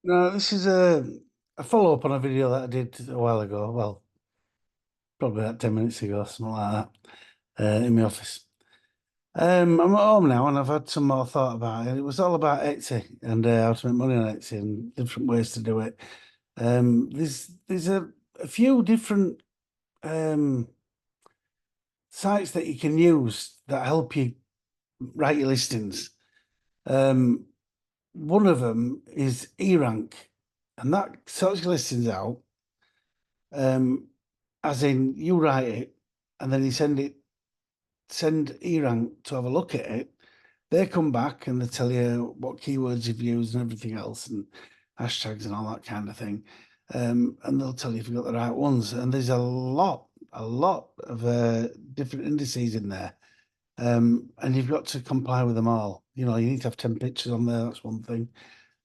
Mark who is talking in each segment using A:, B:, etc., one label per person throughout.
A: No, this is a follow-up on a video that I did a while ago. Well, probably about 10 minutes ago, something like that, in my office. I'm at home now and I've had some more thought about it. It was all about Etsy and how to make money on Etsy and different ways to do it. There's a few different um, sites that you can use that help you write your listings. Um, One of them is eRank, and that sorts your listings out. Um, as in you write it and then you send eRank to have a look at it. They come back and they tell you what keywords you've used and everything else and hashtags and all that kind of thing. And they'll tell you if you've got the right ones. And there's a lot of different indices in there. And you've got to comply with them all. You know, you need to have 10 pictures on there, that's one thing.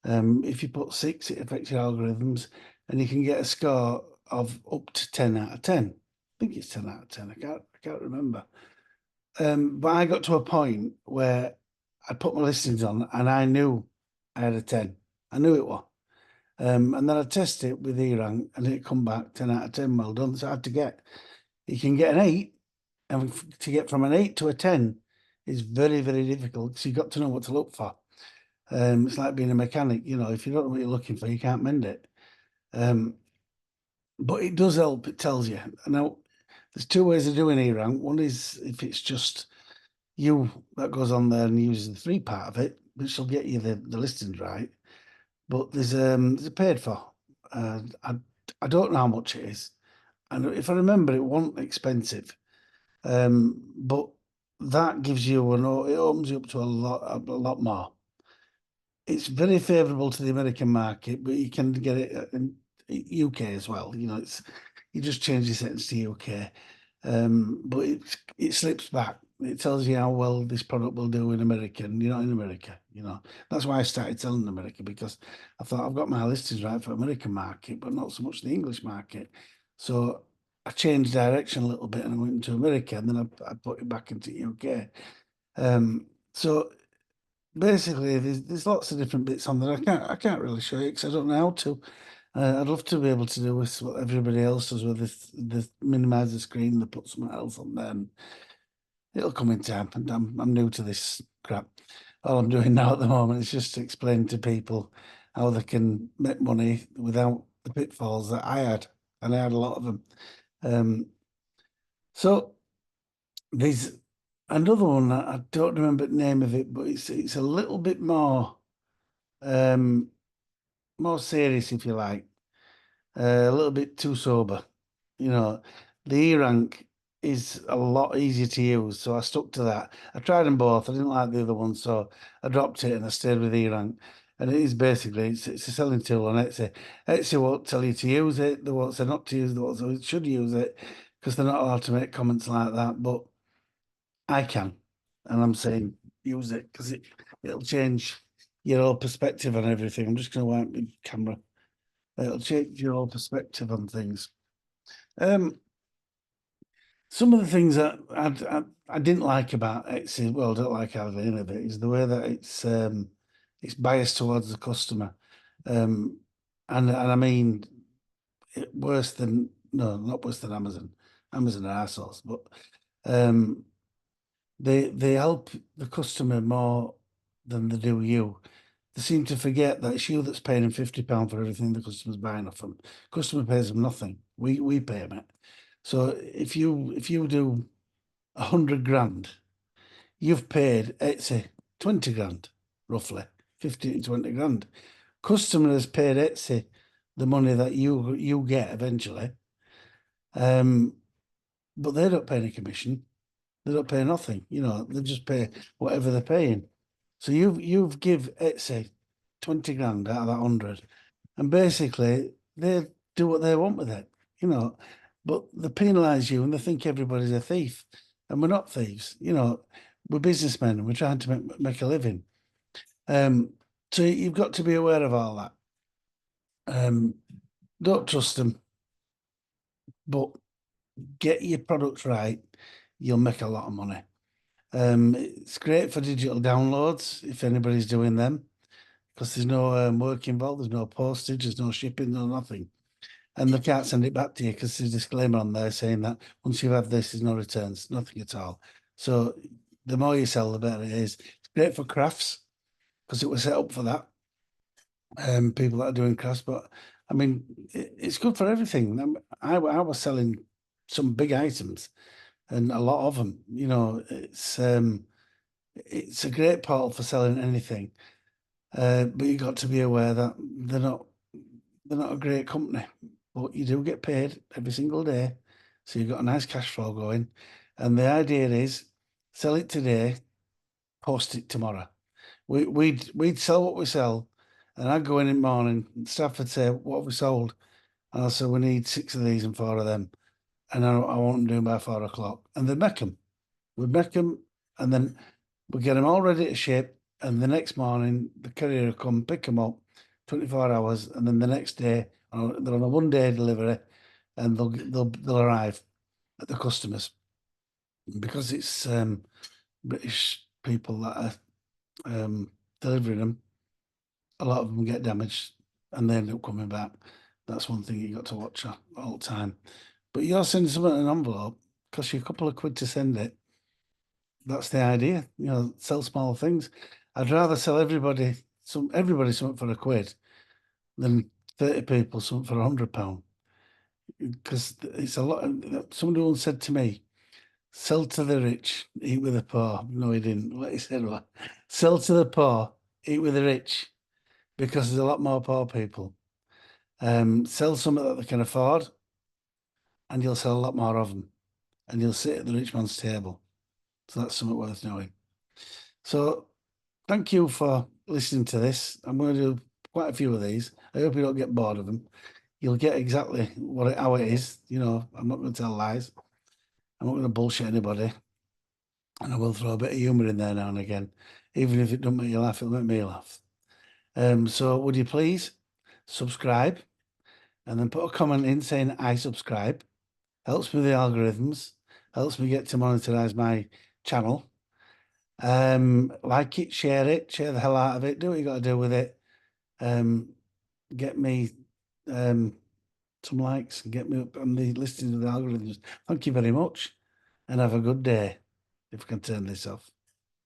A: If you put six, it affects your algorithms, and you can get a score of up to 10 out of 10. I think it's 10 out of 10. I can't remember. But I got to a point where I put my listings on and I knew I had a 10. I knew it was. And then I tested it with E-Rank and it come back 10 out of 10. Well done. It's hard to get. You can get an 8, and to get from an 8 to a 10 is very, very difficult because you've got to know what to look for. It's like being a mechanic, you know, if you don't know what you're looking for, you can't mend it. Um, but it does help, it tells you. Now, there's two ways of doing E-Rank. One is if it's just you that goes on there and uses the free part of it, which will get you the listings right. But there's a paid for. I don't know how much it is. And if I remember, it wasn't expensive. But that gives you it opens you up to a lot more. It's very favourable to the American market, but you can get it in UK as well. You know, it's you just change your settings to UK, but it slips back. It tells you how well this product will do in America, and you're not in America. You know, that's why I started selling America because I thought I've got my listings right for American market, but not so much the English market. So I changed direction a little bit and I went into America, and then I put it back into UK. So basically, there's lots of different bits on there. I can't really show you because I don't know how to. I'd love to be able to do with what everybody else does with this minimize the screen, they put something else on there, and it'll come in time. And I'm new to this crap. All I'm doing now at the moment is just to explain to people how they can make money without the pitfalls that I had, and I had a lot of them. Um, so there's another one that I don't remember the name of it, but it's a little bit um, more serious, if you like, a little bit too sober. You know, the E rank is a lot easier to use, so I stuck to that. I tried them both. I didn't like the other one, so I dropped it and I stayed with E rank. And it is basically it's a selling tool on Etsy. Etsy won't tell you to use it. They won't say not to use it. They won't say should use it because they're not allowed to make comments like that. But I can, and I'm saying use it because it'll change your whole perspective on everything. I'm just going to wipe my camera. It'll change your whole perspective on things. Um, some of the things that I didn't like about Etsy, well, I don't like hardly any of it, is the way that it's biased towards the customer. Um, and I mean worse than no, not worse than Amazon. Amazon are assholes, but um, they help the customer more than they do you. They seem to forget that it's you that's paying them £50 for everything the customer's buying off them. Customer pays them nothing. We pay them it. So if you do 100 grand, you've paid Etsy 20 grand, roughly 15 to 20 grand. Customer has paid Etsy the money that you get eventually, um, but they don't pay any commission. They don't pay nothing. You know, they just pay whatever they're paying. So you've give Etsy 20 grand out of that 100, and basically they do what they want with it. You know, but they penalise you and they think everybody's a thief, and we're not thieves. You know, we're businessmen and we're trying to make a living. Um, so you've got to be aware of all that. Um, don't trust them, but get your products right. You'll make a lot of money. It's great for digital downloads if anybody's doing them. because there's no work involved, there's no postage, there's no shipping, no nothing. And they can't send it back to you because there's a disclaimer on there saying that once you have this, there's no returns, nothing at all. So the more you sell, the better it is. It's great for crafts because it was set up for that. People that are doing crafts, but I mean, it's good for everything. I was selling some big items and a lot of them. You know, it's a great portal for selling anything. But you got to be aware that they're not a great company, but you do get paid every single day, so you've got a nice cash flow going. And the idea is sell it today, post it tomorrow. We'd sell what we sell, and I'd go in the morning. And staff would say, "What have we sold?" And I said, "We need 6 of these and 4 of them," and I want them doing by 4 o'clock, and they'd make them. We'd make them, and then we get them all ready to ship. And the next morning, the courier will come pick them up, 24 hours, and then the next day, they're on a 1 day delivery, and they'll arrive at the customers because it's British people that are delivering them. A lot of them get damaged, and they end up coming back. That's one thing you got to watch all the time. But you're sending something in an envelope, costs you a couple of quid to send it. That's the idea, sell small things. I'd rather sell everybody something for a quid than 30 people something for £100, because it's a lot. Somebody once said to me, "Sell to the rich, eat with the poor." No, he didn't. What he said was, "Sell to the poor, eat with the rich," because there's a lot more poor people. Sell something that they can afford, and you'll sell a lot more of them, and you'll sit at the rich man's table. So that's something worth knowing. So thank you for listening to this. I'm going to do quite a few of these. I hope you don't get bored of them. You'll get exactly how it is. I'm not going to tell lies. I'm not going to bullshit anybody. And I will throw a bit of humour in there now and again. Even if it doesn't make you laugh, it'll make me laugh. So would you please subscribe and then put a comment in saying I subscribe. Helps me with the algorithms. Helps me get to monetize my channel. Like it, share the hell out of it. Do what you got to do with it. Get me some likes and get me up on the listings of the algorithms. Thank you very much, and have a good day. If I can turn this off.